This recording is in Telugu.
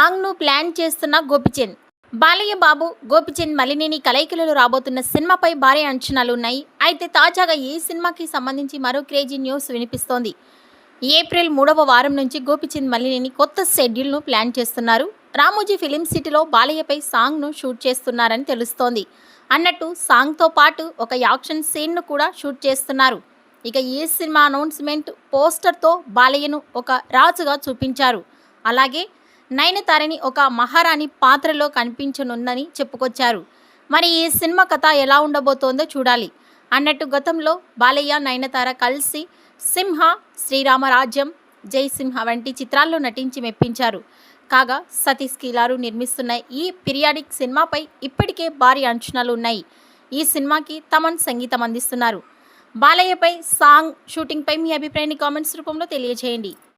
సాంగ్ను ప్లాన్ చేస్తున్న గోపిచంద్. బాలయ్య బాబు, గోపిచంద్ మలినేని కలయికలలో రాబోతున్న సినిమాపై భారీ అంచనాలున్నాయి. అయితే తాజాగా ఈ సినిమాకి సంబంధించి మరో క్రేజీ న్యూస్ వినిపిస్తోంది. ఏప్రిల్ 3వ వారం నుంచి గోపిచంద్ మలినేని కొత్త షెడ్యూల్ను ప్లాన్ చేస్తున్నారు. రామోజీ ఫిలిం సిటీలో బాలయ్యపై సాంగ్ను షూట్ చేస్తున్నారని తెలుస్తోంది. అన్నట్టు సాంగ్తో పాటు ఒక యాక్షన్ సీన్ను కూడా షూట్ చేస్తున్నారు. ఇక ఈ సినిమా అనౌన్స్మెంట్ పోస్టర్తో బాలయ్యను ఒక రాజుగా చూపించారు. అలాగే నయనతారని ఒక మహారాణి పాత్రలో కనిపించనుందని చెప్పుకొచ్చారు. మరి ఈ సినిమా కథ ఎలా ఉండబోతోందో చూడాలి. అన్నట్టు గతంలో బాలయ్య, నయనతార కలిసి సింహ, శ్రీరామరాజ్యం, జైసింహ వంటి చిత్రాల్లో నటించి మెప్పించారు. కాగా సతీష్ కీలారు నిర్మిస్తున్న ఈ పీరియాడిక్ సినిమాపై ఇప్పటికే భారీ అంచనాలు ఉన్నాయి. ఈ సినిమాకి తమన్ సంగీతం అందిస్తున్నారు. బాలయ్యపై సాంగ్ షూటింగ్పై మీ అభిప్రాయాన్ని కామెంట్స్ రూపంలో తెలియజేయండి.